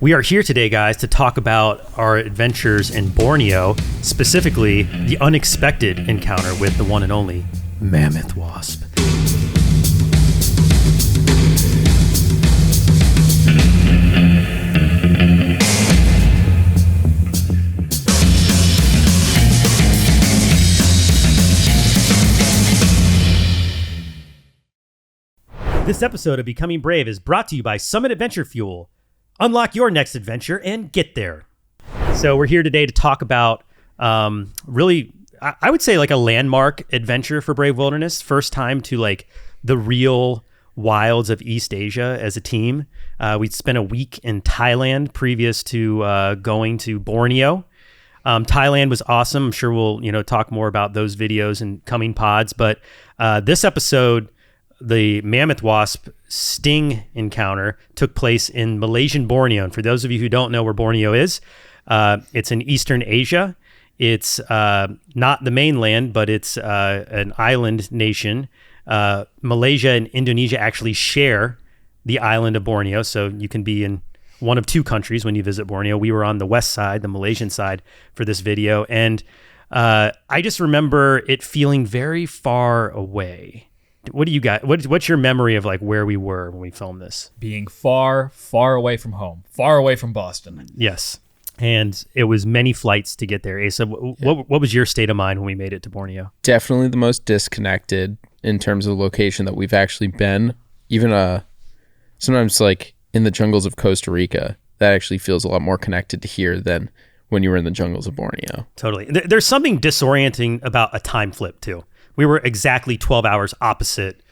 We are here today, guys, to talk about our adventures in Borneo, specifically the unexpected encounter with the one and only Mammoth Wasp. This episode of Becoming Brave is brought to you by Summit Adventure Fuel. Unlock your next adventure and get there. So we're here today to talk about really, I would say like a landmark adventure for Brave Wilderness. First time to like the real wilds of East Asia as a team. We spent a week in Thailand previous to going to Borneo. Thailand was awesome. I'm sure we'll talk more about those videos in coming pods. But this episode, the Mammoth Wasp Sting encounter took place in Malaysian Borneo. And for those of you who don't know where Borneo is, it's in Eastern Asia. It's not the mainland, but it's an island nation. Malaysia and Indonesia actually share the island of Borneo. So you can be in one of two countries when you visit Borneo. We were on the west side, the Malaysian side for this video. And I just remember it feeling very far away. What do you got? What's your memory of like where we were when we filmed this? Being far, far away from home, far away from Boston. Yes. And it was many flights to get there. Asa, what was your state of mind when we made it to Borneo? Definitely the most disconnected in terms of the location that we've actually been. Even sometimes like in the jungles of Costa Rica, that actually feels a lot more connected to here than when you were in the jungles of Borneo. Totally. There's something disorienting about a time flip too. We were exactly 12 hours opposite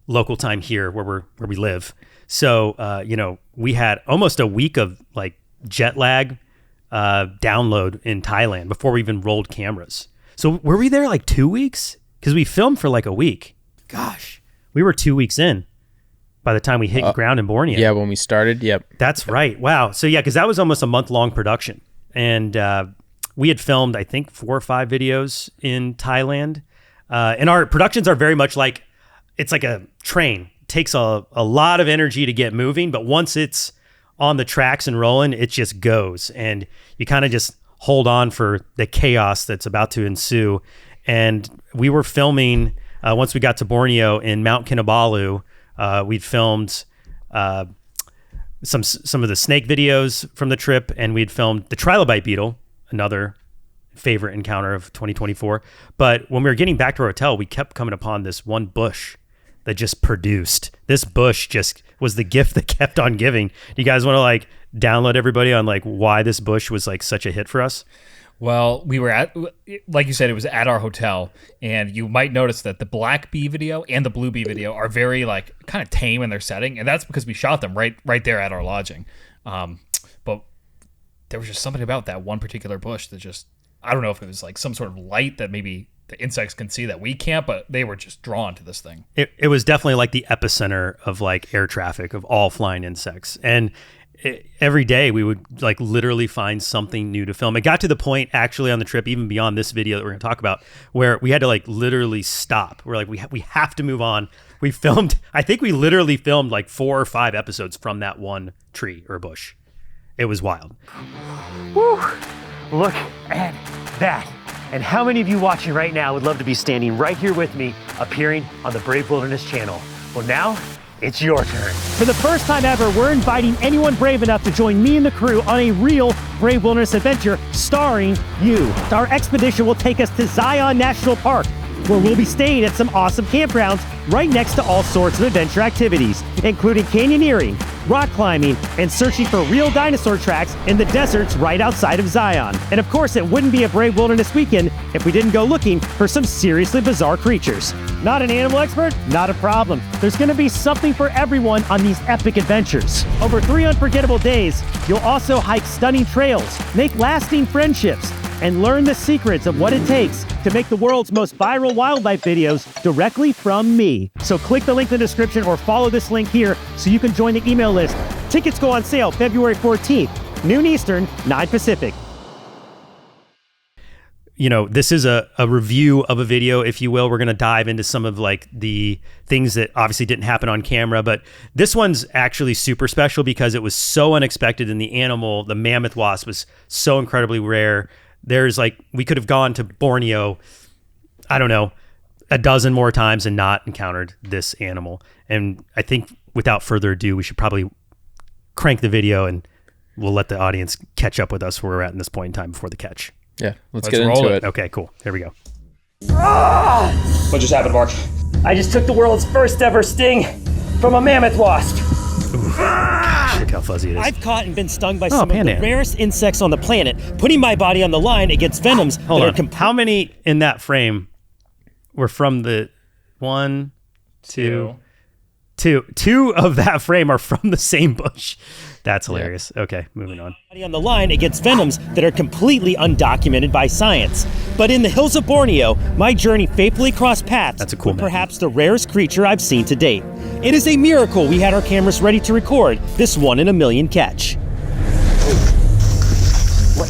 local time here where we live. So, we had almost a week of like jet lag download in Thailand before we even rolled cameras. So were we there like 2 weeks? Because we filmed for like a week. Gosh, we were 2 weeks in by the time we hit ground in Borneo. Yeah, when we started, yep. That's right. Wow. So yeah, because that was almost a month-long production. And we had filmed, I think, 4 or 5 videos in Thailand. And our productions are very much like, it's like a train. It takes a lot of energy to get moving, but once it's on the tracks and rolling, it just goes. And you kind of just hold on for the chaos that's about to ensue. And we were filming, once we got to Borneo in Mount Kinabalu, we'd filmed some of the snake videos from the trip, and we'd filmed the trilobite beetle, another favorite encounter of 2024. But when we were getting back to our hotel, we kept coming upon this one bush that just produced. This bush just was the gift that kept on giving. Do you guys want to like download everybody on like why this bush was like such a hit for us? Well, we were at, like you said, it was at our hotel, and you might notice that the black bee video and the blue bee video are very like kind of tame in their setting, and that's because we shot them right there at our lodging. But there was just something about that one particular bush that just, I don't know if it was like some sort of light that maybe the insects can see that we can't, but they were just drawn to this thing. It was definitely like the epicenter of like air traffic of all flying insects. And every day we would like literally find something new to film. It got to the point actually on the trip, even beyond this video that we're going to talk about, where we had to like literally stop. We're like, we have to move on. I think we literally filmed like 4 or 5 episodes from that one tree or bush. It was wild. Woo! Look at that. And how many of you watching right now would love to be standing right here with me, appearing on the Brave Wilderness channel? Well, now it's your turn. For the first time ever, we're inviting anyone brave enough to join me and the crew on a real Brave Wilderness adventure starring you. Our expedition will take us to Zion National Park, where we'll be staying at some awesome campgrounds right next to all sorts of adventure activities, including canyoneering, rock climbing, and searching for real dinosaur tracks in the deserts right outside of Zion. And of course, it wouldn't be a Brave Wilderness weekend if we didn't go looking for some seriously bizarre creatures. Not an animal expert? Not a problem. There's gonna be something for everyone on these epic adventures. Over 3 unforgettable days, you'll also hike stunning trails, make lasting friendships, and learn the secrets of what it takes to make the world's most viral wildlife videos directly from me. So click the link in the description or follow this link here so you can join the email list. Tickets go on sale February 14th, noon Eastern, 9 Pacific. this is a review of a video, if you will. We're going to dive into some of like the things that obviously didn't happen on camera, but this one's actually super special because it was so unexpected, and the animal, the mammoth wasp, was so incredibly rare. There's like, we could have gone to Borneo, I don't know, a dozen more times and not encountered this animal. And I think without further ado, we should probably crank the video and we'll let the audience catch up with us where we're at in this point in time before the catch. Yeah, let's Let's get roll into it. it. Okay, cool. Here we go. What just happened, Mark? I just took the world's first ever sting from a mammoth wasp. Look how fuzzy it is. I've caught and been stung by some of the Pandan. rarest insects on the planet, putting my body on the line against venoms Hold that on. are How many in that frame were from the one, two of that frame are from the same bush? That's hilarious. Okay, moving on. on the line against venoms that are completely undocumented by science. But in the hills of Borneo, my journey faithfully crossed paths That's a cool with map. perhaps the rarest creature I've seen to date. It is a miracle we had our cameras ready to record this 1 in a million catch.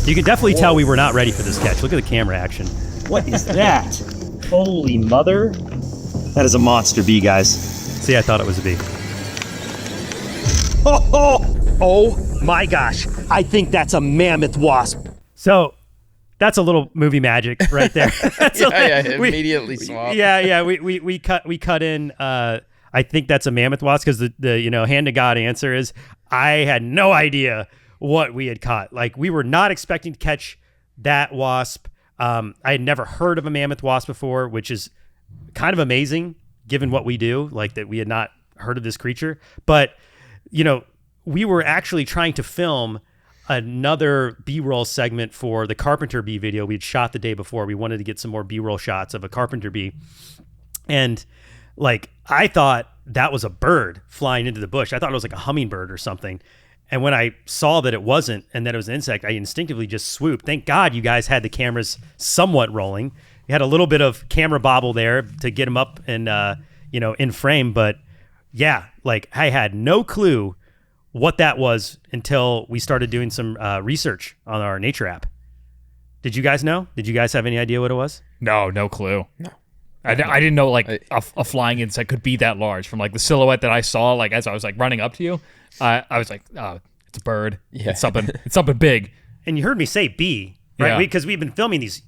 You can definitely tell we were not ready for this catch. Look at the camera action. What is that? Holy mother. That is a monster bee, guys. See, I thought it was a bee. Oh my gosh. I think that's a mammoth wasp. So that's a little movie magic right there. Immediately swap. Yeah. We cut in. I think that's a mammoth wasp because the hand to God answer is I had no idea what we had caught. Like, we were not expecting to catch that wasp. I had never heard of a mammoth wasp before, which is kind of amazing given what we do, like that we had not heard of this creature. But, we were actually trying to film another B-roll segment for the carpenter bee video we had shot the day before. We wanted to get some more B-roll shots of a carpenter bee. And like, I thought that was a bird flying into the bush. I thought it was like a hummingbird or something. And when I saw that it wasn't and that it was an insect, I instinctively just swooped. Thank God you guys had the cameras somewhat rolling. You had a little bit of camera bobble there to get them up and, in frame. But yeah, like, I had no clue what that was until we started doing some research on our nature app. Did you guys know? Did you guys have any idea what it was? No clue. No. I didn't know like a flying insect could be that large. From like the silhouette that I saw, like as I was like running up to you, I was like, oh, it's a bird. Yeah. It's something big. And you heard me say bee, right? Yeah. Because we've been filming these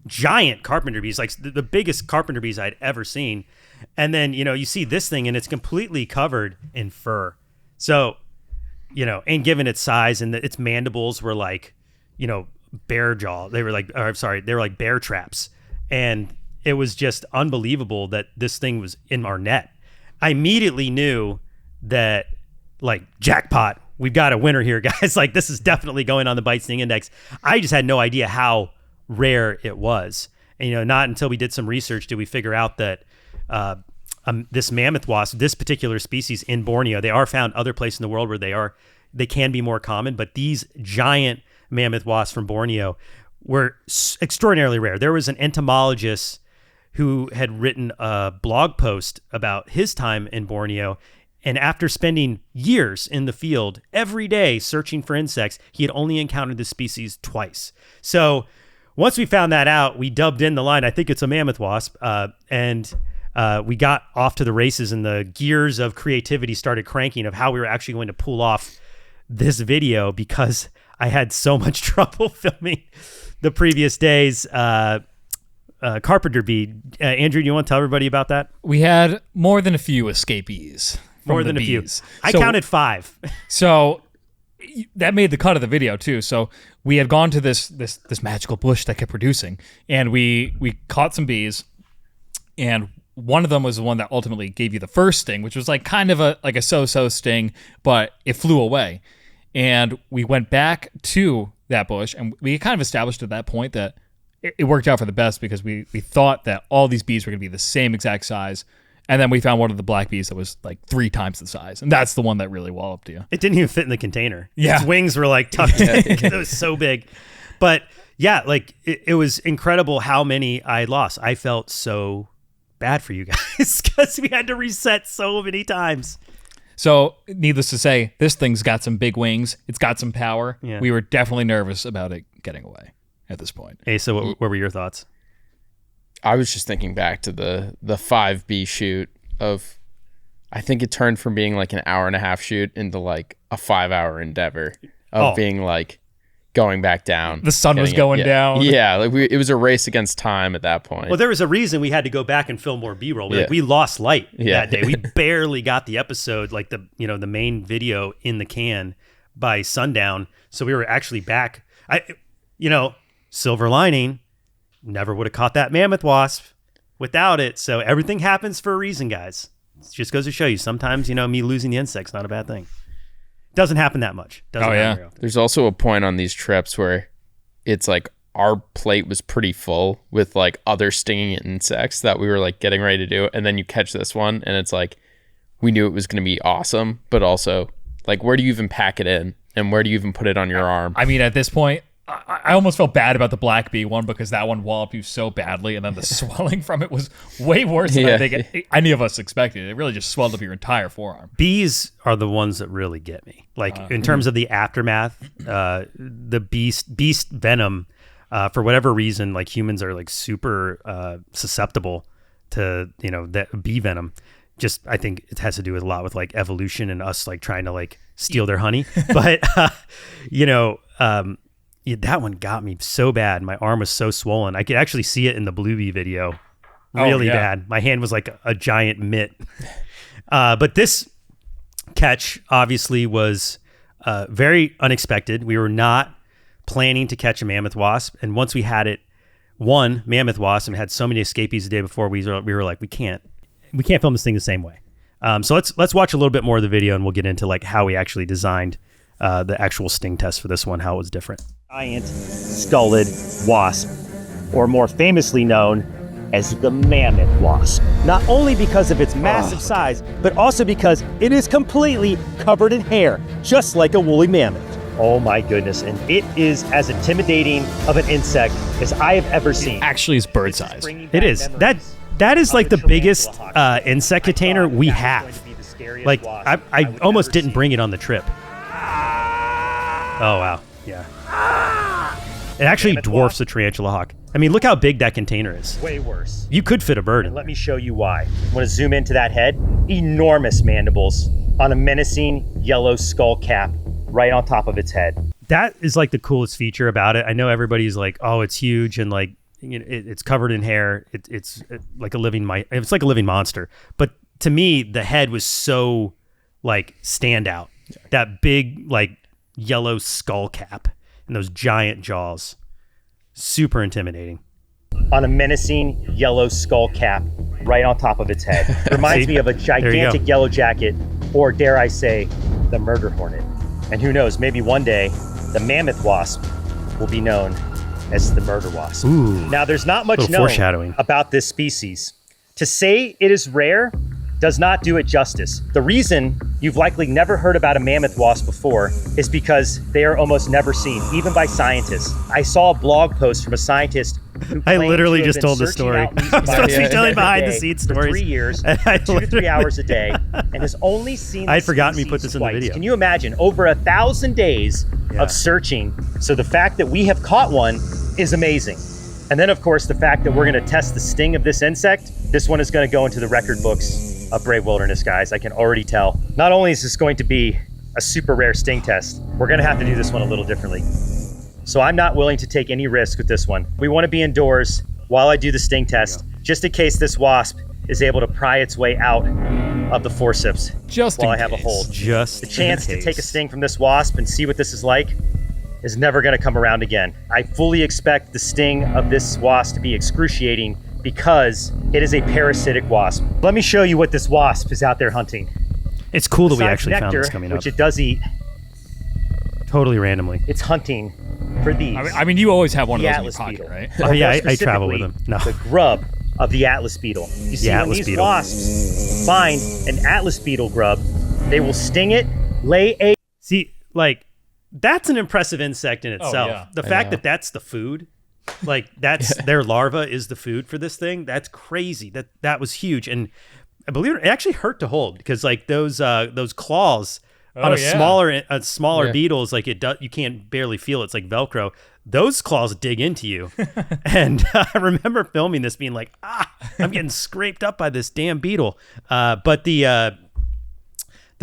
giant carpenter bees, like the biggest carpenter bees I'd ever seen. And then, you see this thing and it's completely covered in fur. So, and given its size and its mandibles were like, bear jaw. They were like bear traps. And it was just unbelievable that this thing was in our net. I immediately knew that, like, jackpot, we've got a winner here, guys. Like, this is definitely going on the bite sting index. I just had no idea how rare it was. And, not until we did some research did we figure out that this mammoth wasp, this particular species in Borneo, they are found other places in the world where they can be more common, but these giant mammoth wasps from Borneo were extraordinarily rare. There was an entomologist who had written a blog post about his time in Borneo. And after spending years in the field every day searching for insects, he had only encountered this species twice. So once we found that out, we dubbed in the line, I think it's a mammoth wasp. And we got off to the races and the gears of creativity started cranking of how we were actually going to pull off this video because I had so much trouble filming the previous days. Carpenter bee. Andrew, do you want to tell everybody about that? We had more than a few escapees. More than a few. I counted 5. So that made the cut of the video too. So we had gone to this magical bush that kept producing, and we caught some bees, and one of them was the one that ultimately gave you the first sting, which was like kind of a so-so sting, but it flew away. And we went back to that bush, and we kind of established at that point that it worked out for the best because we thought that all these bees were going to be the same exact size. And then we found one of the black bees that was like 3 times the size. And that's the one that really walloped you. It didn't even fit in the container. Yeah. Its wings were like tucked in because it was so big. But yeah, like it was incredible how many I lost. I felt so bad for you guys because we had to reset so many times. So needless to say, this thing's got some big wings. It's got some power. Yeah. We were definitely nervous about it getting away. at this point. Hey, so what were your thoughts? I was just thinking back to the 5B shoot of, I think it turned from being like an hour and a half shoot into like a 5-hour endeavor of being like going back down. The sun was going down. Yeah, like it was a race against time at that point. Well, there was a reason we had to go back and film more B-roll. We lost light that day. We barely got the episode, like the main video in the can by sundown. So we were actually back. Silver lining, never would have caught that mammoth wasp without it. So everything happens for a reason, guys. It just goes to show you sometimes, me losing the insect's not a bad thing. Doesn't happen that much. Doesn't happen very often. There's also a point on these trips where it's like our plate was pretty full with like other stinging insects that we were like getting ready to do. And then you catch this one and it's like, we knew it was going to be awesome, but also like, where do you even pack it in? And where do you even put it on your arm? I mean, at this point, I almost felt bad about the black bee one because that one walloped you so badly, and then the swelling from it was way worse than I think any of us expected. It really just swelled up your entire forearm. Bees are the ones that really get me. Like in terms of the aftermath, the beast venom, for whatever reason, like humans are like super susceptible to that bee venom. Just I think it has to do with a lot with like evolution and us like trying to like steal their honey, but that one got me so bad. My arm was so swollen. I could actually see it in the Blue Bee video. Really bad. My hand was like a giant mitt. But this catch obviously was very unexpected. We were not planning to catch a mammoth wasp. And once we had it, one mammoth wasp, and had so many escapees the day before, we were like, we can't film this thing the same way. So let's watch a little bit more of the video, and we'll get into like how we actually designed the actual sting test for this one, how it was different. Giant skulled wasp, or more famously known as the mammoth wasp. Not only because of its massive size, but also because it is completely covered in hair, just like a woolly mammoth. Oh my goodness, and it is as intimidating of an insect as I have ever seen. Actually, it's bird size. It is. That is like the biggest insect container we have. Like I almost didn't bring it on the trip. Oh wow, yeah. It actually dwarfs a tarantula hawk. I mean, look how big that container is. Way worse. You could fit a bird in. And let me show you why. I want to zoom into that head. Enormous mandibles on a menacing yellow skull cap right on top of its head. That is like the coolest feature about it. I know everybody's like, oh, it's huge and like it's covered in hair. It's like a living it's like a living monster. But to me, the head was so like standout. That big like yellow skull cap and those giant jaws. Super intimidating. On a menacing yellow skull cap right on top of its head. Reminds me of a gigantic yellow jacket, or dare I say, the murder hornet. And who knows, maybe one day the mammoth wasp will be known as the murder wasp. Ooh, now, there's not much known about this species. To say it is rare does not do it justice. The reason you've likely never heard about a mammoth wasp before is because they are almost never seen, even by scientists. I saw a blog post from a scientist who I literally just told the story. I'm supposed to be telling behind the scenes stories. For 3 years, 2 to 3 hours a day, and has only seen I had forgotten we put this in the video. Can you imagine? Over 1,000 days of searching. So the fact that we have caught one is amazing. And then, of course, the fact that we're going to test the sting of this insect, this one is going to go into the record books of Brave Wilderness, guys. I can already tell. Not only is this going to be a super rare sting test, we're going to have to do this one a little differently. So I'm not willing to take any risk with this one. We want to be indoors while I do the sting test, just in case this wasp is able to pry its way out of the forceps while I have a hold. The chance to take a sting from this wasp and see what this is like is never going to come around again. I fully expect the sting of this wasp to be excruciating because it is a parasitic wasp. Let me show you what this wasp is out there hunting. It's cool that we actually found this coming up. Which it does eat. Totally randomly. It's hunting for these. I mean, you always have one of those in your pocket, right? Oh yeah, I travel with them. No. The grub of the atlas beetle. You see, when these wasps find an atlas beetle grub, they will sting it, lay eggs. See, like, that's an impressive insect in itself. Yeah. The fact that that's the food, like that's their larva is the food for this thing. That's crazy. That was huge. And I believe it actually hurt to hold because like those claws on a yeah. smaller Yeah. beetles, like you can't barely feel it. It's like Velcro. Those claws dig into you. And I remember filming this being like, I'm getting scraped up by this damn beetle. But the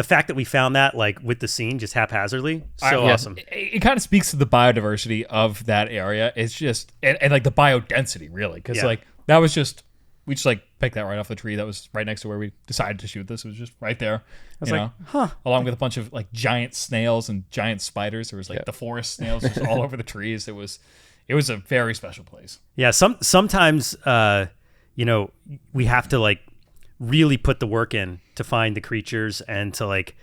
fact that we found that like with the scene just haphazardly, so awesome. It kind of speaks to the biodiversity of that area. It's just, and like the biodensity really. Because like that was just, we just like picked that right off the tree that was right next to where we decided to shoot this. It was just right there. I was like, huh. Along with a bunch of like giant snails and giant spiders. There was like the forest snails just all over the trees. It was a very special place. Yeah. Sometimes, we have to like really put the work in to find the creatures and to like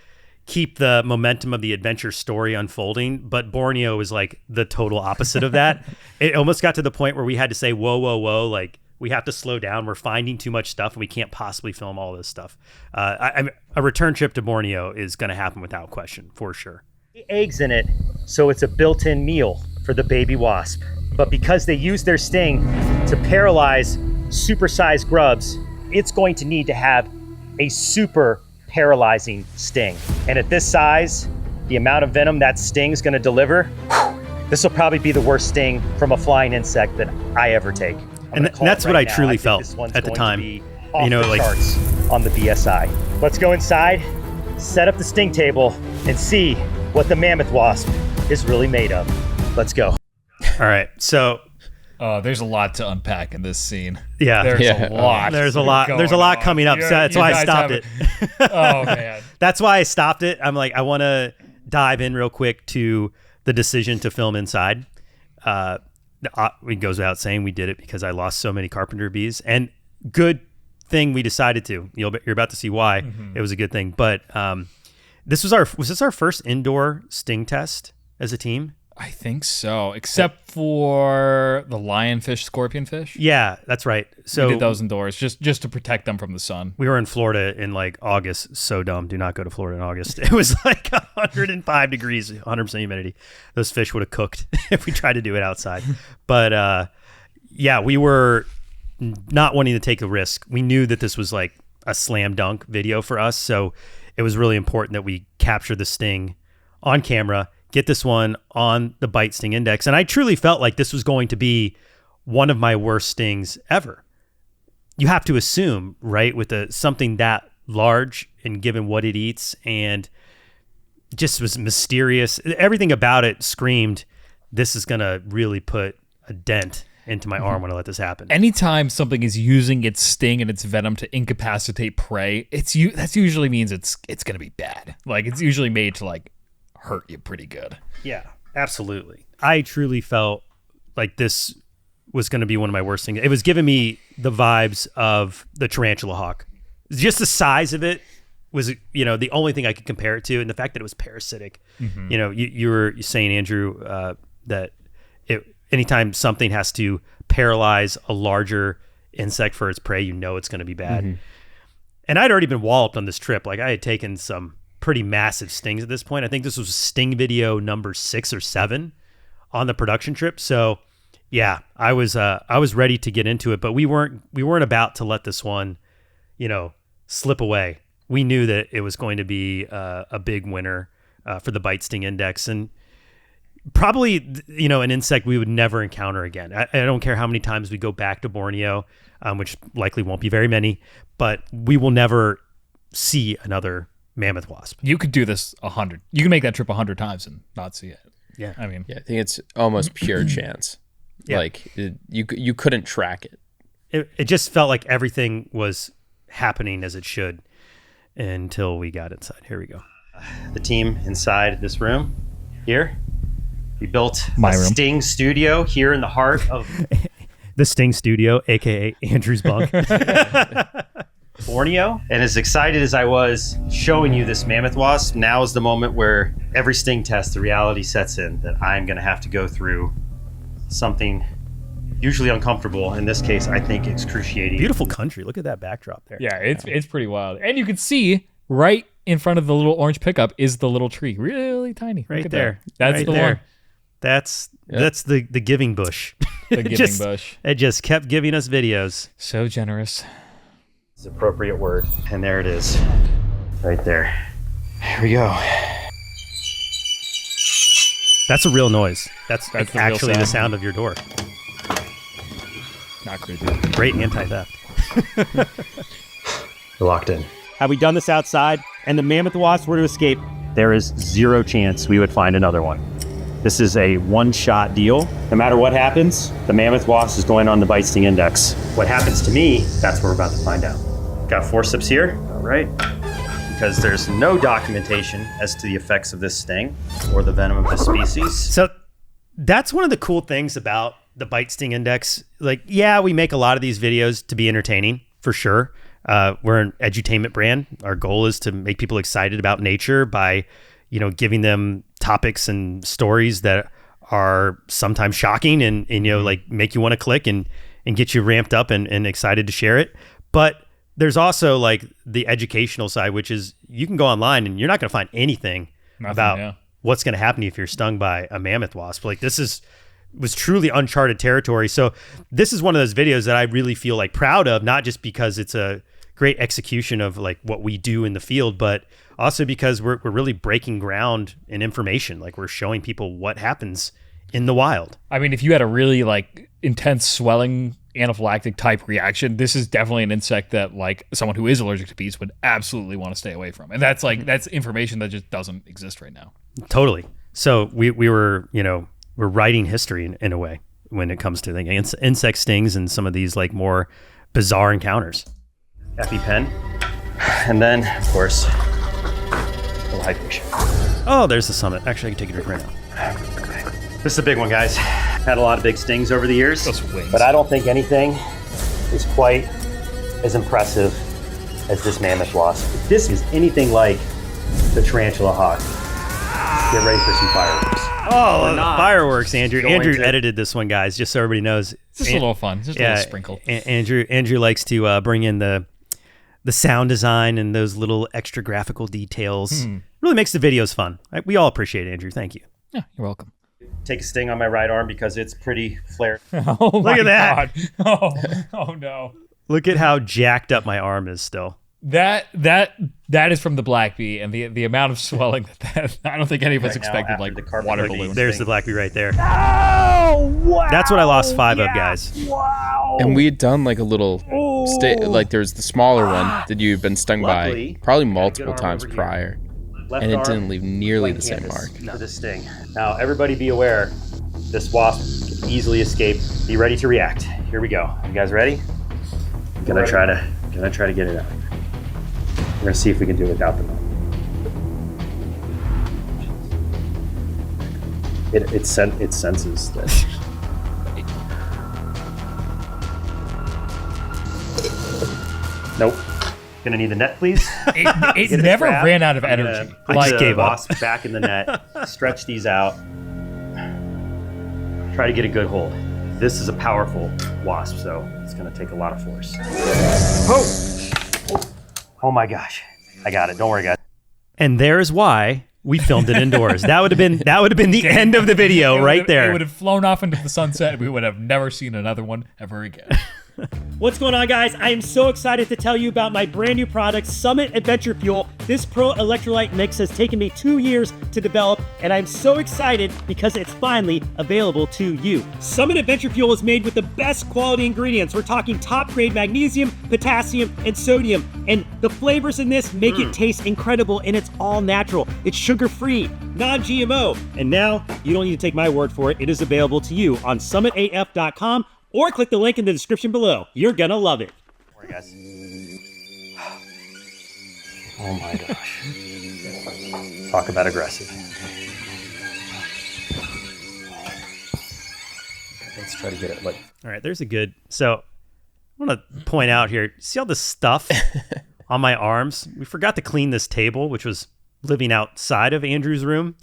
keep the momentum of the adventure story unfolding. But Borneo is like the total opposite of that. It almost got to the point where we had to say, whoa, whoa, whoa. Like, we have to slow down. We're finding too much stuff and we can't possibly film all this stuff. A return trip to Borneo is going to happen without question, for sure. Eggs in it, so it's a built-in meal for the baby wasp. But because they use their sting to paralyze supersized grubs, it's going to need to have a super paralyzing sting. And at this size, the amount of venom that sting is going to deliver, this will probably be the worst sting from a flying insect that I ever take. And that's what I truly felt at the time. Like charts on the BSI. Let's go inside, set up the sting table, and see what the mammoth wasp is really made of. Let's go. All right, so there's a lot to unpack in this scene. Yeah, there's a lot. There's a lot coming up. So that's why I stopped it. Oh man, that's why I stopped it. I'm like, I want to dive in real quick to the decision to film inside. It goes without saying we did it because I lost so many carpenter bees, and good thing we decided to. You're about to see why. It was a good thing. But was this our first indoor sting test as a team? I think so, except for the lionfish, scorpionfish. Yeah, that's right. So we did those indoors just to protect them from the sun. We were in Florida in like August. So dumb. Do not go to Florida in August. It was like 105 degrees, 100% humidity. Those fish would have cooked if we tried to do it outside. But we were not wanting to take the risk. We knew that this was like a slam dunk video for us. So it was really important that we capture the sting on camera, get this one on the bite sting index. And I truly felt like this was going to be one of my worst stings ever. You have to assume, right, with something that large and given what it eats, and just was mysterious. Everything about it screamed, this is going to really put a dent into my arm when I let this happen. Anytime something is using its sting and its venom to incapacitate prey, that usually means it's going to be bad. Like, it's usually made to like hurt you pretty good. Yeah, absolutely. I truly felt like this was going to be one of my worst things. It was giving me the vibes of the tarantula hawk. Just the size of it was, the only thing I could compare it to, and the fact that it was parasitic. You were saying, Andrew, that anytime something has to paralyze a larger insect for its prey, it's going to be bad. And I'd already been walloped on this trip. Like, I had taken some pretty massive stings at this point. I think this was sting video number 6 or 7 on the production trip. So yeah, I was ready to get into it, but we weren't about to let this one, slip away. We knew that it was going to be a big winner for the bite sting index, and probably, an insect we would never encounter again. I don't care how many times we go back to Borneo, which likely won't be very many, but we will never see another mammoth wasp. You could do this 100. You can make that trip 100 times and not see it. Yeah. I mean, I think it's almost pure chance. Yeah. Like you couldn't track it. It just felt like everything was happening as it should until we got inside. Here we go. The team inside this room here. We built My room. Sting studio here in the heart of the Sting studio, aka Andrew's bunk. Borneo. And as excited as I was showing you this mammoth wasp, now is the moment where every sting test, the reality sets in that I'm going to have to go through something usually uncomfortable. In this case, I think excruciating. Beautiful country. Look at that backdrop there. yeah, it's pretty wild. And you can see right in front of the little orange pickup is the little tree, really tiny. Right Look at there. that. That's right the there. one. That's the giving bush. The giving bush. It just kept giving us videos. So generous. It's the appropriate word. And there it is. Right there. Here we go. That's a real noise. That's the real actually the sound. sound of your door. Not creepy. Great anti-theft. We're locked in. Had we done this outside and the mammoth wasps were to escape, there is zero chance we would find another one. This is a one-shot deal. No matter what happens, the mammoth wasp is going on the bite sting index. What happens to me, that's what we're about to find out. Got forceps here, all right? Because there's no documentation as to the effects of this sting or the venom of this species. So that's one of the cool things about the bite sting index. Like, yeah, we make a lot of these videos to be entertaining, for sure. We're an edutainment brand. Our goal is to make people excited about nature by, giving them topics and stories that are sometimes shocking and like make you want to click and get you ramped up and excited to share it. But there's also like the educational side, which is you can go online and you're not going to find anything about what's going to happen if you're stung by a mammoth wasp. Like was truly uncharted territory. So this is one of those videos that I really feel like proud of, not just because it's a great execution of like what we do in the field, but also because we're really breaking ground in information. Like we're showing people what happens in the wild. I mean, if you had a really like intense swelling anaphylactic type reaction, this is definitely an insect that like someone who is allergic to bees would absolutely want to stay away from. And that's like, that's information that just doesn't exist right now. Totally. So we were, we're writing history in a way when it comes to the insect stings and some of these like more bizarre encounters. EpiPen. And then, of course, the hydration. Oh, there's the Summit. Actually, I can take a drink right now. Okay. This is a big one, guys. Had a lot of big stings over the years. Those wings. But I don't think anything is quite as impressive as this mammoth wasp. If this is anything like the tarantula hawk, get ready for some fireworks. Oh, fireworks, Andrew. Andrew edited this one, guys, just so everybody knows. It's just a little fun. Just a little sprinkle. Andrew likes to bring in the sound design and those little extra graphical details. Really makes the videos fun. We all appreciate it, Andrew. Thank you. Yeah, you're welcome. Take a sting on my right arm because it's pretty flared. Oh, Look at that. God. Oh, no. Look at how jacked up my arm is still. That is from the black bee, and the amount of swelling that I don't think any of us expected. Like the water balloon. There's the black bee right there. Oh, wow. That's what I lost 5 of, guys. Wow. And we had done like a little like there's the smaller one that you've been stung by probably multiple times prior, and it didn't leave nearly the same mark. For this sting. Now, everybody be aware, this wasp can easily escape. Be ready to react. Here we go. You guys ready? I'm gonna try to get it out. We're gonna see if we can do it without them. It senses that. Nope. Gonna need the net, please. It never ran out of energy. I just gave up. Wasp back in the net. Stretch these out. Try to get a good hold. This is a powerful wasp, so it's gonna take a lot of force. Oh my gosh. I got it. Don't worry, guys. And there's why we filmed it indoors. That would have been the end of the video right there. It would have flown off into the sunset, and we would have never seen another one ever again. What's going on, guys? I am so excited to tell you about my brand new product, Summit Adventure Fuel. This pro electrolyte mix has taken me 2 years to develop, and I'm so excited because it's finally available to you. Summit Adventure Fuel is made with the best quality ingredients. We're talking top grade magnesium, potassium, and sodium. And the flavors in this make it taste incredible, and it's all natural. It's sugar-free, non-GMO. And now, you don't need to take my word for it. It is available to you on summitaf.com. or click the link in the description below. You're gonna love it. Don't worry, guys. Oh my gosh. Talk about aggressive. Let's try to get it like. All right, there's a good. So I want to point out here. See all the stuff on my arms? We forgot to clean this table, which was living outside of Andrew's room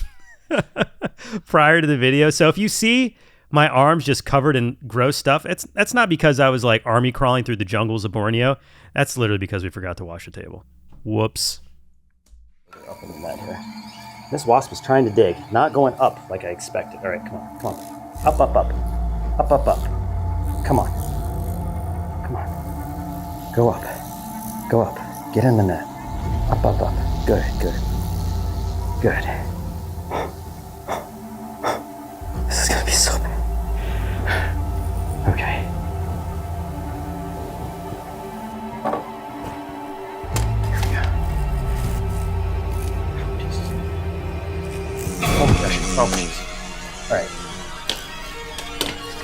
prior to the video. So if you see my arms just covered in gross stuff, that's not because I was like army crawling through the jungles of Borneo. That's literally because we forgot to wash the table. Whoops. Up in the net here. This wasp is trying to dig, not going up like I expected. All right, come on. Up, up, up. Up, up, up. Come on. Come on. Go up. Go up. Get in the net. Up, up, up. Good, good. Good.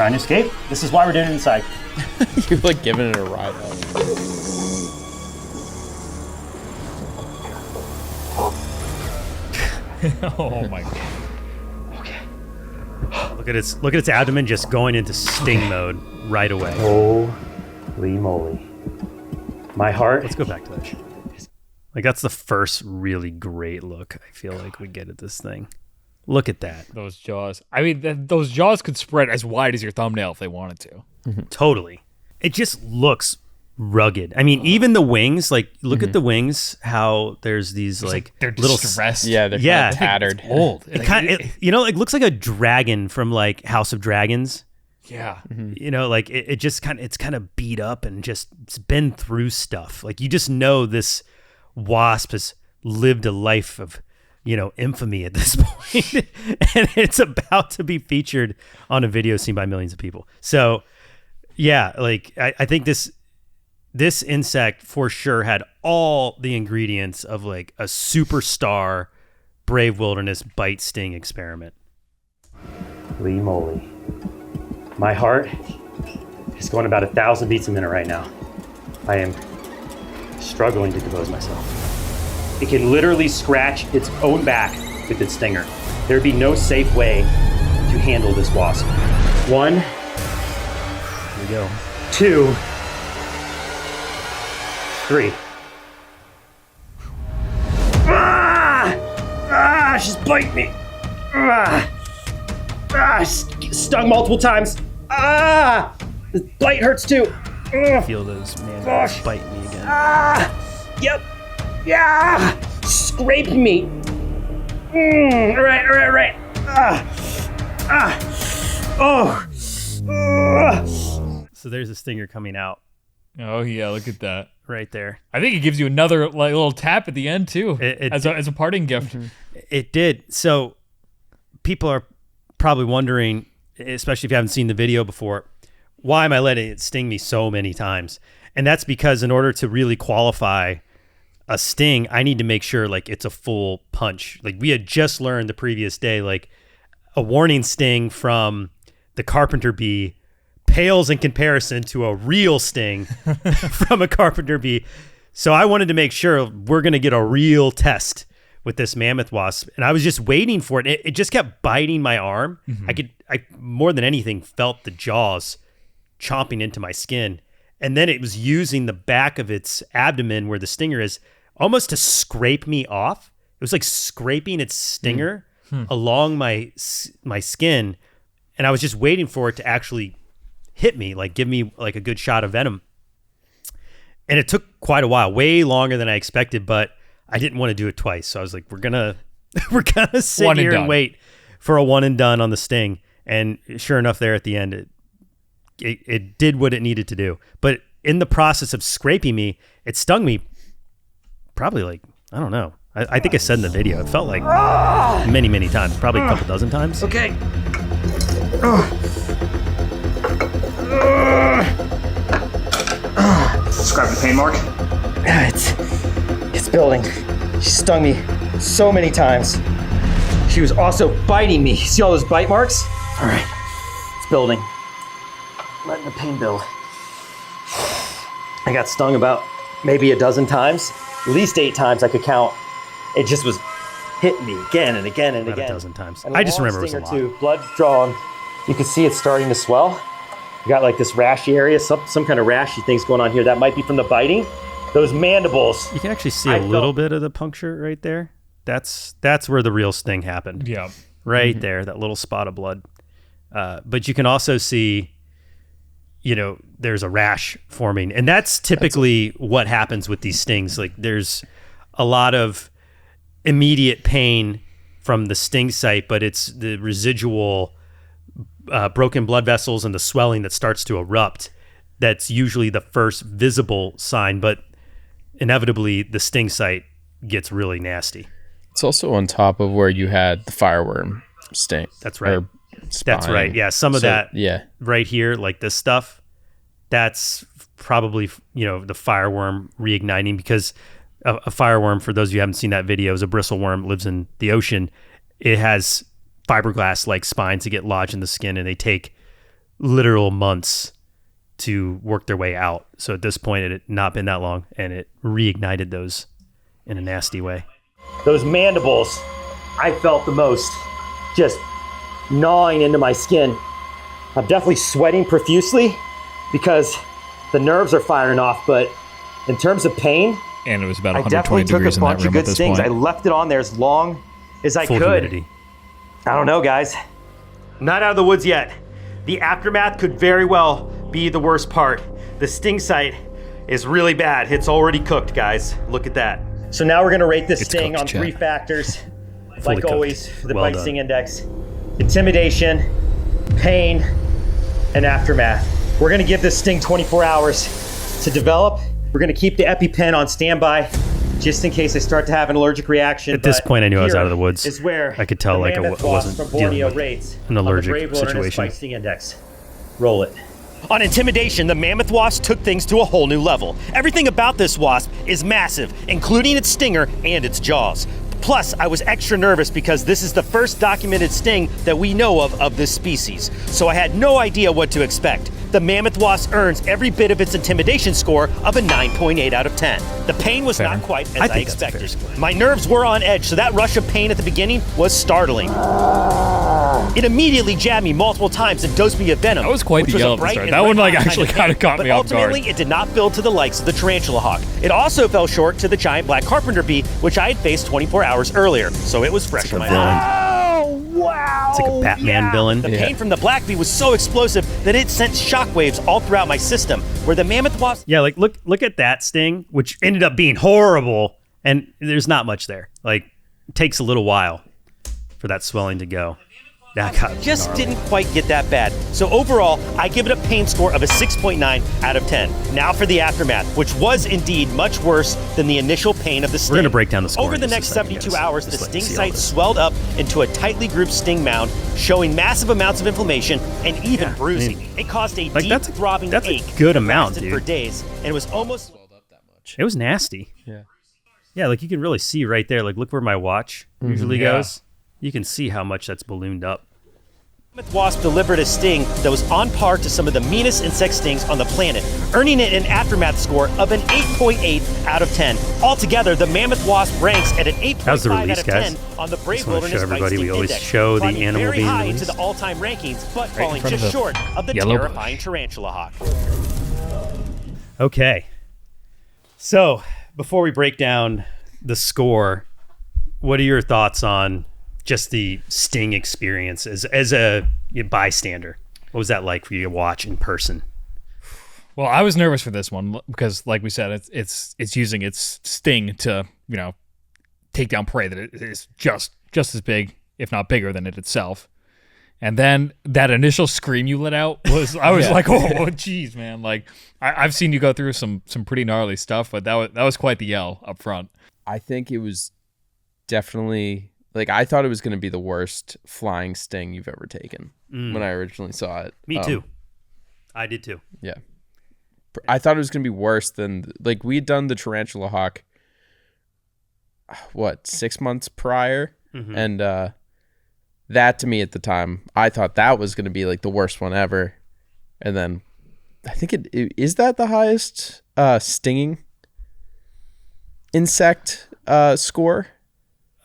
Trying to escape? This is why we're doing it inside. You're like giving it a ride out. Oh my god. Look at its abdomen just going into sting mode right away. Holy moly. My heart. Let's go back to that shit. Like, that's the first really great look I feel like we get at this thing. Look at that. Those jaws. I mean, those jaws could spread as wide as your thumbnail if they wanted to. Totally. It just looks rugged. I mean, even the wings, like, look at the wings, how there's these, like they're little distressed. Yeah, they're Yeah. kind of tattered. Old. It kind of, you know, it looks like a dragon from, like, House of Dragons. Yeah. You know, like, it just it's kind of beat up and just it's been through stuff. Like, you just know this wasp has lived a life of, you know, infamy at this point. And it's about to be featured on a video seen by millions of people. So, yeah, like, I think this insect for sure had all the ingredients of, like, a superstar Brave Wilderness bite sting experiment. Holy moly. My heart is going about 1,000 beats a minute right now. I am struggling to compose myself. It can literally scratch its own back with its stinger. There'd be no safe way to handle this wasp. 1, Here we go. 2, 3. She's biting me. Stung multiple times. The bite hurts too. Feel those Gosh. mandibles bite me again. Yep. Yeah. Scraped me. All right. So there's a stinger coming out Oh yeah, look at that. right there. I think it gives you another like little tap at the end too, It as a parting gift. It did. So people are probably wondering, especially if you haven't seen the video before, why am I letting it sting me so many times? And that's because in order to really qualify a sting, I need to make sure like it's a full punch. Like we had just learned the previous day, like a warning sting from the carpenter bee pales in comparison to a real sting from a carpenter bee. So I wanted to make sure we're going to get a real test with this mammoth wasp. And I was just waiting for it. It just kept biting my arm. I more than anything felt the jaws chomping into my skin. And then it was using the back of its abdomen where the stinger is almost to scrape me off. It was like scraping its stinger along my skin. And I was just waiting for it to actually hit me, like give me like a good shot of venom. And it took quite a while, way longer than I expected, but I didn't want to do it twice. So I was like, we're gonna sit One and here and done. wait for a one and done on the sting. And sure enough, there at the end, it did what it needed to do. But in the process of scraping me, it stung me probably like, I don't know. I think I said in the video, it felt like many, many times, probably a couple dozen times. Okay. Describe the pain mark. It's building. She stung me so many times. She was also biting me. See all those bite marks? All right, it's building. Letting the pain build. I got stung about maybe a dozen times, at least 8 times I could count. It just was hitting me again and again and About again. a dozen times. And I just long remember it was a sting or lot. two, blood drawn. You can see it's starting to swell. You got like this rashy area, some kind of rashy things going on here. That might be from the biting. Those mandibles. You can actually see I a little felt- bit of the puncture right there. That's where the real sting happened. Yeah. Right there, that little spot of blood. But you can also see, there's a rash forming. And that's typically what happens with these stings. Like there's a lot of immediate pain from the sting site, but it's the residual broken blood vessels and the swelling that starts to erupt. That's usually the first visible sign, but inevitably the sting site gets really nasty. It's also on top of where you had the fireworm sting. That's right. or That's spine. right. Yeah, some of So, that Yeah. right here, like this stuff, that's probably, the fireworm reigniting, because a fireworm, for those of you who haven't seen that video, is a bristleworm, lives in the ocean. It has fiberglass-like spines that get lodged in the skin, and they take literal months to work their way out. So at this point, it had not been that long, and it reignited those in a nasty way. Those mandibles, I felt the most, just gnawing into my skin. I'm definitely sweating profusely because the nerves are firing off, but in terms of pain, And it was about I 120 definitely took degrees a in that bunch of room at good this stings. point. I left it on there as long as I Full could. humidity. I don't know, guys. Not out of the woods yet. The aftermath could very well be the worst part. The sting site is really bad. It's already cooked, guys. Look at that. So now we're gonna rate this sting cooked, on Chad. 3 factors. Fully Like cooked. always, for the Well bite done. sting index. Intimidation, pain, and aftermath. We're gonna give this sting 24 hours to develop. We're gonna keep the EpiPen on standby just in case I start to have an allergic reaction. At this But point, I knew I was here out of the woods. Is where I could tell, the like, I Mammoth wasn't Wasp from dealing Borneo with rates an on the allergic Brave Wilderness situation. Bite Sting Index. Roll it. On Intimidation, the Mammoth Wasp took things to a whole new level. Everything about this wasp is massive, including its stinger and its jaws. Plus, I was extra nervous because this is the first documented sting that we know of this species, so I had no idea what to expect. The Mammoth Wasp earns every bit of its intimidation score of a 9.8 out of 10. The pain was not quite as I think that's a fair expected. My nerves were on edge, so that rush of pain at the beginning was startling. It immediately jabbed me multiple times and dosed me of venom. That was quite which the a yell at the bright start. and That one, red like, hot actually kind kinda of caught pain, me but off guard. ultimately, it did not build to the likes of the tarantula hawk. It also fell short to the giant black carpenter bee, which I had faced 24 hours earlier, so it was fresh It's in like my a villain. Oh, wow. It's like a Batman villain. The pain from the black bee was so explosive that it sent shockwaves all throughout my system, where the Mammoth Wasp Yeah, like look at that sting, which ended up being horrible, and there's not much there. Like, it takes a little while for that swelling to go. That got just gnarly. didn't quite get that bad. So overall, I give it a pain score of a 6.9 out of 10. Now for the aftermath, which was indeed much worse than the initial pain of the sting. We're gonna break down the score Over in the just a next second, 72 guys. hours, the Just let you sting see all site this. swelled up into a tightly grouped sting mound, showing massive amounts of inflammation and even bruising. It caused a like, deep that's a- throbbing that's a ache good that amount, lasted dude. for days, and it was almost It was nasty. Yeah. Yeah, like you can really see right there. Like, look where my watch usually Yeah. goes. You can see how much that's ballooned up. Mammoth Wasp delivered a sting that was on par to some of the meanest insect stings on the planet, earning it an aftermath score of an 8.8 out of 10. Altogether, the Mammoth Wasp ranks at an 8.5 How's the out release, of guys? 10 on the Brave Just wanna Wilderness show Bite everybody, Sting we always Index, show the climbing animal very being high released. into the all-time rankings, but in falling front of just the short of the yellow terrifying tarantula hawk. Okay. So, before we break down the score, what are your thoughts on just the sting experience as a bystander? What was that like for you to watch in person? Well, I was nervous for this one because, like we said, it's using its sting to, you know, take down prey that is just as big, if not bigger, than it itself. And then that initial scream you let out was, I was like, oh, geez, man. Like, I've seen you go through some pretty gnarly stuff, but that was quite the yell up front. I think it was definitely, like, I thought it was going to be the worst flying sting you've ever taken when I originally saw it. Me too. I did too. Yeah. I thought it was going to be worse than, like, we had done the tarantula hawk, 6 months prior? And that, to me at the time, I thought that was going to be, like, the worst one ever. And then I think is that the highest stinging insect score?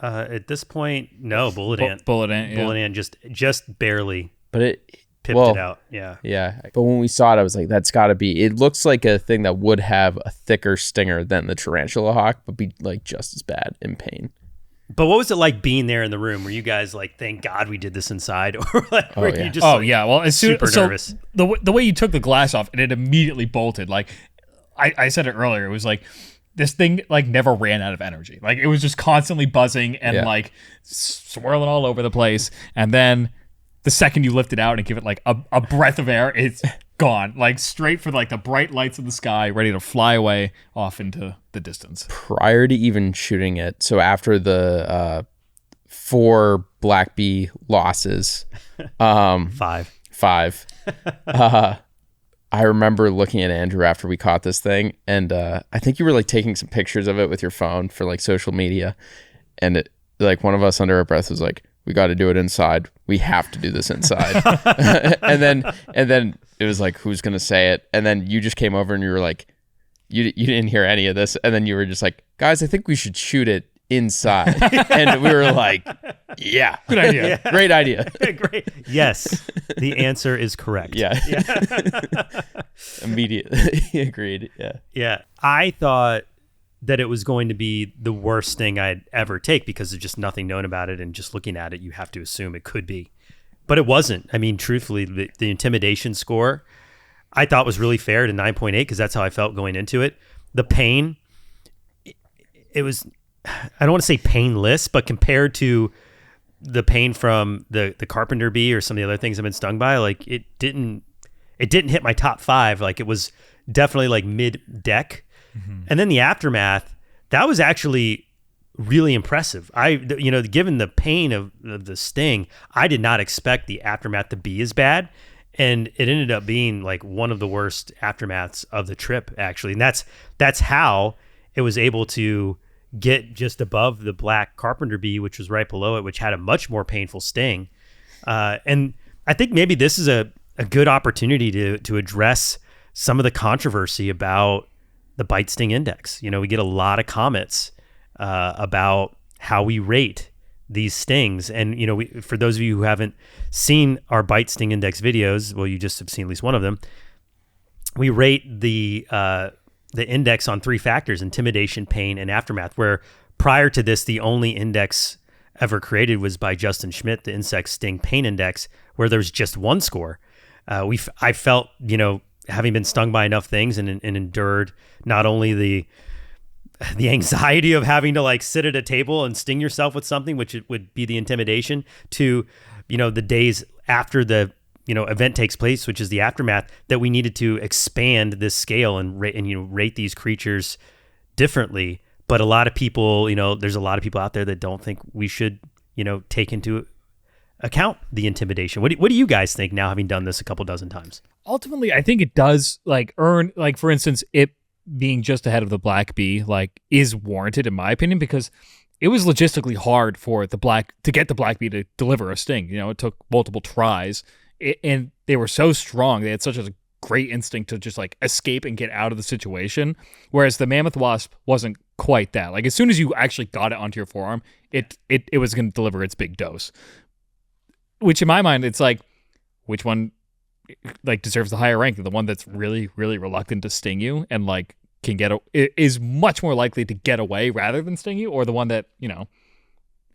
At this point, no. Bullet ant. Bullet ant, yeah. Bullet ant just barely But it pipped it out. Yeah. Yeah. But when we saw it, I was like, that's got to be, it looks like a thing that would have a thicker stinger than the tarantula hawk, but be like just as bad in pain. But what was it like being there in the room? Were you guys like, thank God we did this inside? Or like, were you just Oh like, yeah, well, as soon super so nervous? the way you took the glass off, and it immediately bolted. Like I said it earlier, it was like this thing like never ran out of energy. Like it was just constantly buzzing and like swirling all over the place. And then the second you lift it out and give it like a breath of air, it's gone. Like straight for like the bright lights of the sky, ready to fly away off into the distance. Prior to even shooting it, so after the 4 black bee losses, 5. I remember looking at Andrew after we caught this thing, and I think you were like taking some pictures of it with your phone for like social media, and it, like one of us under our breath was like, we got to do it inside. we have to do this inside. and then it was like, who's gonna say it? And then you just came over and you were like, you didn't hear any of this, and then you were just like, guys, I think we should shoot it inside. And we were like, yeah, Good idea. great idea. Great. Yes, the answer is correct. Yeah. Immediately agreed. Yeah. I thought that it was going to be the worst thing I'd ever take because there's just nothing known about it, and just looking at it, you have to assume it could be. But it wasn't. I mean, truthfully, the intimidation score I thought was really fair to 9.8 because that's how I felt going into it. The pain, it was, I don't want to say painless, but compared to the pain from the carpenter bee or some of the other things I've been stung by, like it didn't hit my top 5. Like it was definitely like mid deck. And then the aftermath, that was actually really impressive. Given the pain of the sting, I did not expect the aftermath to be as bad. And it ended up being like one of the worst aftermaths of the trip, actually. And that's how it was able to get just above the black carpenter bee, which was right below it, which had a much more painful sting. And I think maybe this is a good opportunity to address some of the controversy about the bite sting index. We get a lot of comments about how we rate these stings. And, for those of you who haven't seen our bite sting index videos, well, you just have seen at least one of them. We rate the index on 3 factors: intimidation, pain, and aftermath, where prior to this, the only index ever created was by Justin Schmidt, the insect sting pain index, where there's just one score. I felt, having been stung by enough things and endured not only the anxiety of having to like sit at a table and sting yourself with something, which it would be the intimidation, to, the days after the, event takes place, which is the aftermath, that we needed to expand this scale and rate these creatures differently. But a lot of people, there's a lot of people out there that don't think we should, take into account the intimidation. What do you guys think now, having done this a couple dozen times? Ultimately, I think it does earn, for instance, it being just ahead of the black bee, is warranted in my opinion, because it was logistically hard for to get the black bee to deliver a sting. It took multiple tries, and they were so strong. They had such a great instinct to just escape and get out of the situation. Whereas the mammoth wasp wasn't quite that. As soon as you actually got it onto your forearm, it was going to deliver its big dose. Which in my mind, it's which one deserves the higher rank? The one that's really, really reluctant to sting you and is much more likely to get away rather than sting you, or the one that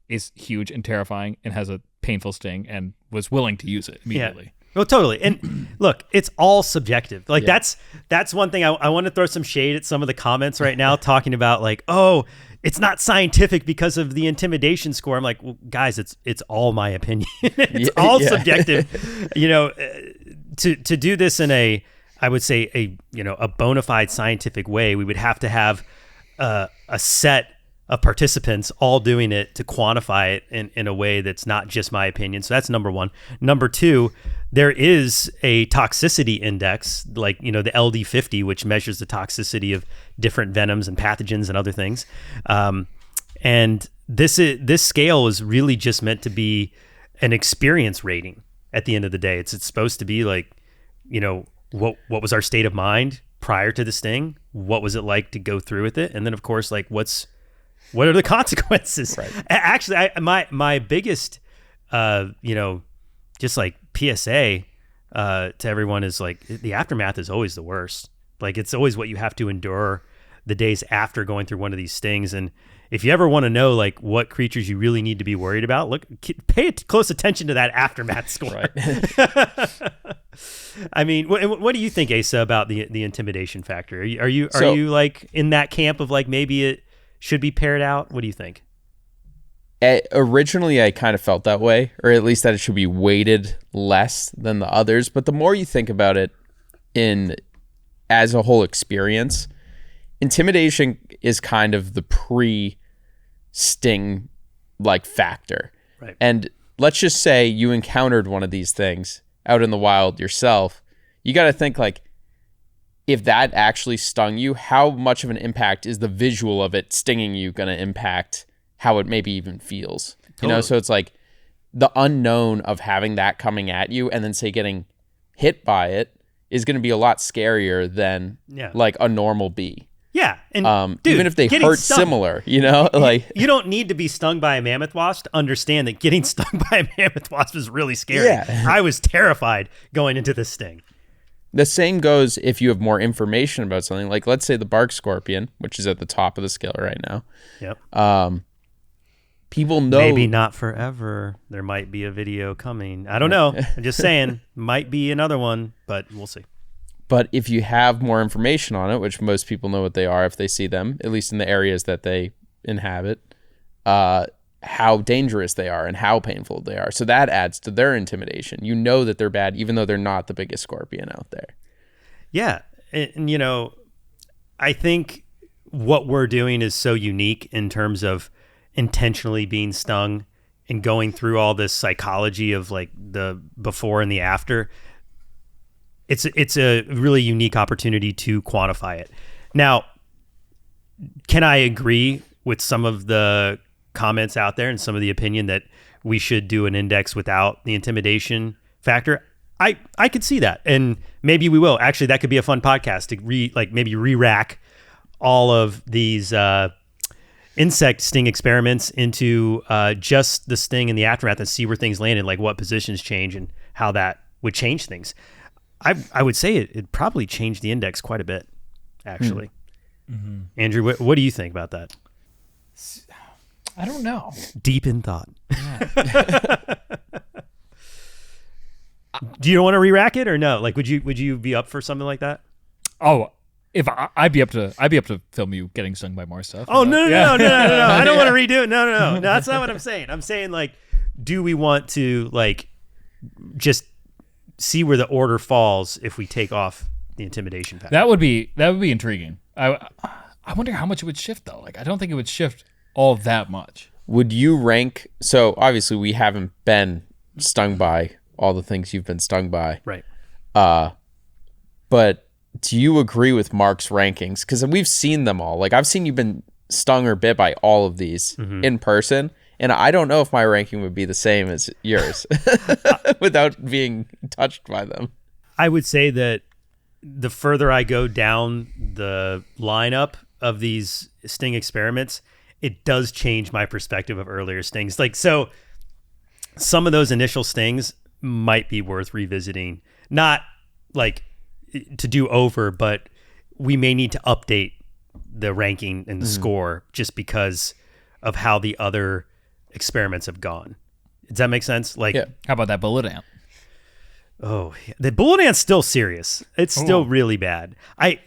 is huge and terrifying and has a painful sting and was willing to use it immediately. Yeah. Well, totally. And look, it's all subjective. That's one thing I want to throw some shade at some of the comments right now, talking about it's not scientific because of the intimidation score. I'm like, well, guys, it's all my opinion. It's all subjective. To do this in I would say a bona fide scientific way, we would have to have a set of participants all doing it to quantify it in a way that's not just my opinion. So that's number one. Number two, there is a toxicity index, the LD50, which measures the toxicity of different venoms and pathogens and other things. And this scale is really just meant to be an experience rating at the end of the day. It's supposed to be what was our state of mind prior to the sting? What was it like to go through with it? And then of course, what are the consequences? Right. Actually, my biggest, just PSA to everyone is the aftermath is always the worst. It's always what you have to endure the days after going through one of these stings. And if you ever want to know what creatures you really need to be worried about, pay close attention to that aftermath score. Right. I mean, what do you think, Asa, about the intimidation factor? Are you in that camp of maybe it should be paired out? What do you think? Originally, I kind of felt that way, or at least that it should be weighted less than the others. But the more you think about it as a whole experience, intimidation is kind of the pre-sting factor. Right. And let's just say you encountered one of these things out in the wild yourself. You got to think if that actually stung you, how much of an impact is the visual of it stinging you going to impact how it maybe even feels? Totally. So it's the unknown of having that coming at you and then say getting hit by it is going to be a lot scarier than like a normal bee. Yeah, and dude, even if they hurt similar, like you don't need to be stung by a mammoth wasp to understand that getting stung by a mammoth wasp is really scary. Yeah. I was terrified going into this sting. The same goes if you have more information about something, like let's say the bark scorpion, which is at the top of the scale right now. Yep. People know maybe not forever. There might be a video coming. I don't know. I'm just saying, might be another one, but we'll see. But if you have more information on it, which most people know what they are if they see them, at least in the areas that they inhabit, how dangerous they are and how painful they are. So that adds to their intimidation. You know that they're bad, even though they're not the biggest scorpion out there. Yeah. And I think what we're doing is so unique in terms of intentionally being stung and going through all this psychology of like the before and the after. It's a really unique opportunity to quantify it. Now, can I agree with some of the comments out there and some of the opinion that we should do an index without the intimidation factor? I could see that, and maybe we will. Actually, that could be a fun podcast to maybe re-rack all of these insect sting experiments into just the sting and the aftermath and see where things landed, like what positions change and how that would change things. I would say it probably changed the index quite a bit, actually. Mm-hmm. Andrew, what do you think about that? I don't know. Deep in thought. Yeah. Do you want to re-rack it or no? Like, would you be up for something like that? Oh, if I'd be up to film you getting stung by more stuff. Oh no! I don't want to redo it. No. That's not what I'm saying. I'm saying like, do we want to like just see where the order falls if we take off the intimidation factor? That would be intriguing. I wonder how much it would shift though. Like I don't think it would shift all that much. Would you rank? So obviously we haven't been stung by all the things you've been stung by, right? But do you agree with Mark's rankings? Because we've seen them all. Like I've seen you've been stung or bit by all of these in person. And I don't know if my ranking would be the same as yours without being touched by them. I would say that the further I go down the lineup of these sting experiments, it does change my perspective of earlier stings. Like, so some of those initial stings might be worth revisiting. Not like to do over, but we may need to update the ranking and the score just because of how the other experiments have gone. Does that make sense? Like, how about that bullet ant? Oh, the bullet ant's still serious. It's still really bad. I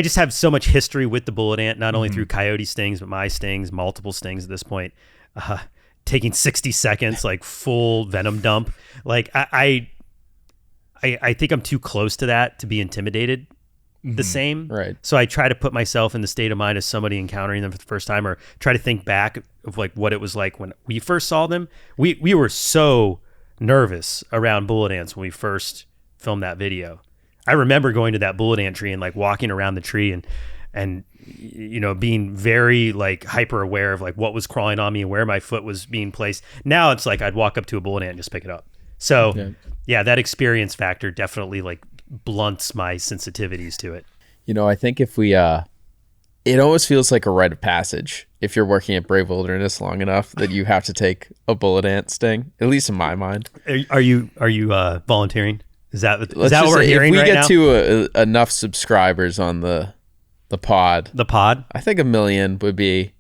just have so much history with the bullet ant, not only through coyote stings, but my stings, multiple stings at this point. Taking 60 seconds, like full venom dump. Like I think I'm too close to that to be intimidated the same. Right. So I try to put myself in the state of mind as somebody encountering them for the first time, or try to think back of like what it was like when we first saw them. We were so nervous around bullet ants when we first filmed that video. I remember going to that bullet ant tree and like walking around the tree and being very like hyper aware of like what was crawling on me and where my foot was being placed. Now it's like I'd walk up to a bullet ant and just pick it up. So yeah, that experience factor definitely like blunts my sensitivities to it. I think if we it almost feels like a rite of passage if you're working at Brave Wilderness long enough that you have to take a bullet ant sting, at least in my mind. Are you volunteering? Is that what we're hearing right now? If we get to enough subscribers on the pod, I think 1 million would be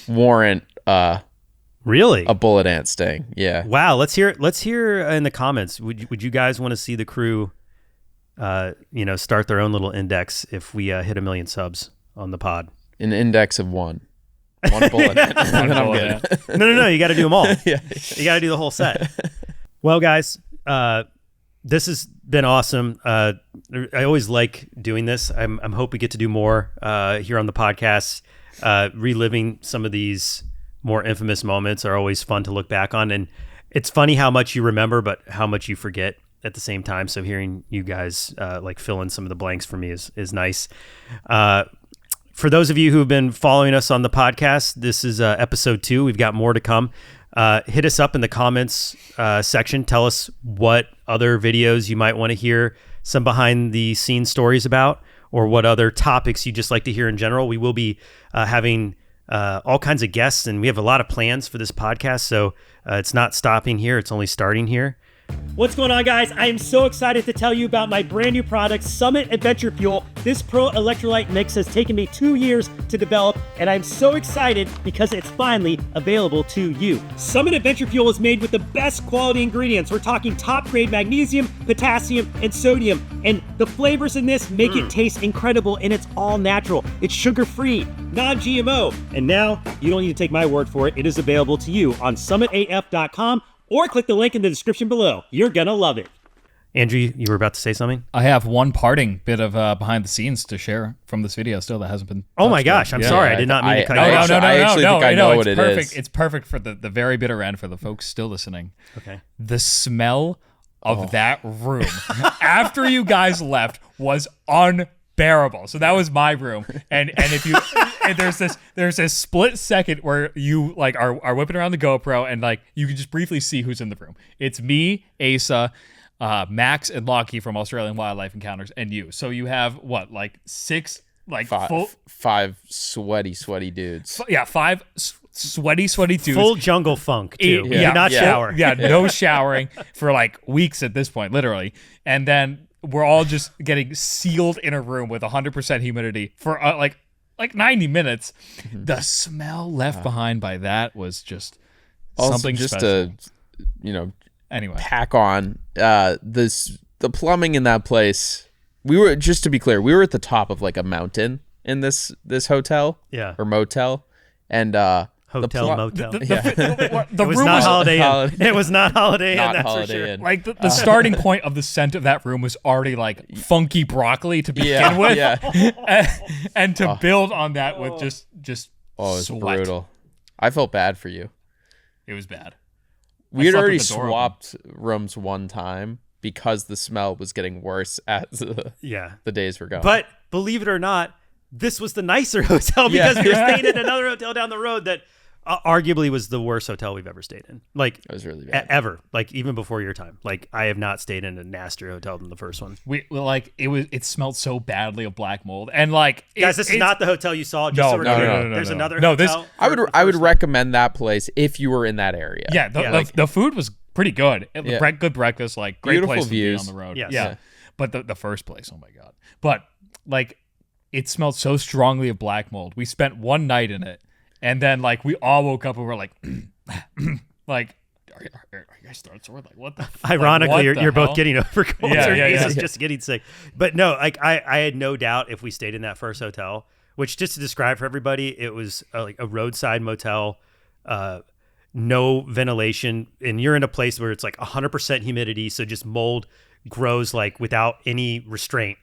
warrant really a bullet ant sting. Yeah. Wow. Let's hear in the comments. Would you guys want to see the crew start their own little index if we hit 1 million subs on the pod? An index of one bullet ant. And then I'm good. No. You got to do them all. Yeah. You got to do the whole set. Well, guys, this has been awesome. I always like doing this. I'm hope we get to do more here on the podcast. Reliving some of these more infamous moments are always fun to look back on, and it's funny how much you remember, but how much you forget at the same time. So hearing you guys like fill in some of the blanks for me is nice. For those of you who have been following us on the podcast, this is episode 2. We've got more to come. hit us up in the comments section. Tell us what other videos you might want to hear some behind the scenes stories about, or what other topics you just like to hear in general. We will be having all kinds of guests, and we have a lot of plans for this podcast. So it's not stopping here. It's only starting here. What's going on, guys? I am so excited to tell you about my brand new product, Summit Adventure Fuel. This pro electrolyte mix has taken me 2 years to develop, and I'm so excited because it's finally available to you. Summit Adventure Fuel is made with the best quality ingredients. We're talking top grade magnesium, potassium, and sodium. And the flavors in this make it taste incredible, and it's all natural. It's sugar-free, non-GMO. And now, you don't need to take my word for it. It is available to you on summitaf.com. Or click the link in the description below. You're gonna love it. Andrew, you were about to say something? I have one parting bit of behind the scenes to share from this video still that hasn't been. Oh my gosh, I'm sorry. I did not mean to cut you off. No, I actually think I know what it perfect. is. It's perfect for the very bitter end for the folks still listening. Okay. The smell of that room after you guys left was unbearable. So that was my room, and if you and there's this split second where you like are whipping around the GoPro, and like you can just briefly see who's in the room. It's me, Asa, Max, and Lockie from Australian Wildlife Encounters, and you. So you have what, like six, like five sweaty dudes. Five sweaty dudes. Full jungle funk too. Yeah, Do not shower. No showering for like weeks at this point, literally, and then we're all just getting sealed in a room with 100% humidity for like 90 minutes. The smell left behind by that was just also something just special. Anyway, pack on the plumbing in that place. We were, just to be clear, we were at the top of like a mountain in this hotel, or motel, and motel. The it was room not was Holiday Inn. It was not Holiday Inn. Not That's Holiday for sure. Inn. like the starting point of the scent of that room was already like funky broccoli to begin with, and to build on that with just it's sweat. brutal. I felt bad for you. It was bad. We had slept already with the door swapped rooms one time because the smell was getting worse as the days were going. But believe it or not, this was the nicer hotel because we were staying at another hotel down the road that arguably was the worst hotel we've ever stayed in. Like, it was really bad. Ever. Like, even before your time. Like, I have not stayed in a nastier hotel than the first one. It smelled so badly of black mold, and like guys, this is not the hotel you saw. No. There's another hotel. I would recommend that place if you were in that area. Yeah, the food was pretty good. Good breakfast, like great Beautiful place views to be on the road. Yes. Yeah. But the first place, oh my god. But like, it smelled so strongly of black mold. We spent one night in it, and then like we all woke up and were like, like, are you guys throat sore? Like, what the? Ironically, like, what you're the hell? both getting over colds. Yeah, or yeah, Ace is yeah. just getting sick. But no, like I had no doubt if we stayed in that first hotel, which, just to describe for everybody, it was like a roadside motel, no ventilation, and you're in a place where it's like 100% humidity, so just mold grows like without any restraint.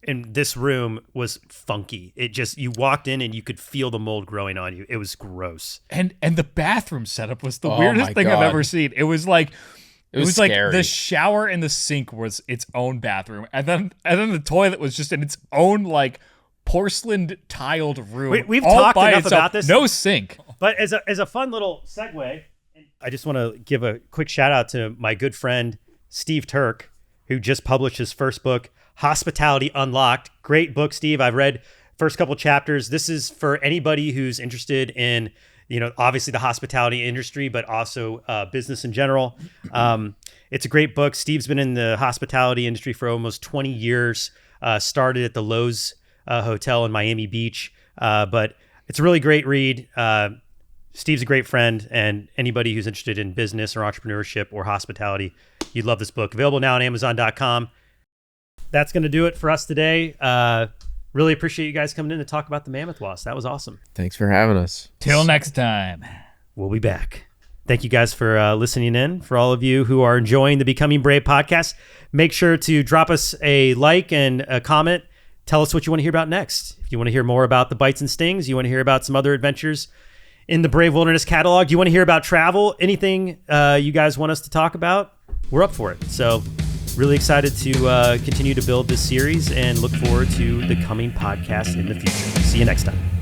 And this room was funky. It just, you walked in and you could feel the mold growing on you. It was gross. And the bathroom setup was the weirdest thing I've ever seen. It was like scary. Like the shower and the sink was its own bathroom, and then the toilet was just in its own like porcelain tiled room. We've all talked by enough itself. about this. No sink. But as a fun little segue, I just want to give a quick shout out to my good friend Steve Turk, who just published his first book, Hospitality Unlocked. Great book, Steve. I've read first couple chapters. This is for anybody who's interested in, obviously the hospitality industry, but also business in general. It's a great book. Steve's been in the hospitality industry for almost 20 years. Started at the Lowe's Hotel in Miami Beach, but it's a really great read. Steve's a great friend, and anybody who's interested in business or entrepreneurship or hospitality, you'd love this book. Available now on Amazon.com. That's going to do it for us today. Really appreciate you guys coming in to talk about the Mammoth Wasp. That was awesome. Thanks for having us. Till next time. We'll be back. Thank you guys for listening in. For all of you who are enjoying the Becoming Brave podcast, make sure to drop us a like and a comment. Tell us what you want to hear about next. If you want to hear more about the bites and stings, you want to hear about some other adventures in the Brave Wilderness catalog, you want to hear about travel, anything you guys want us to talk about, we're up for it. So really excited to continue to build this series and look forward to the coming podcast in the future. See you next time.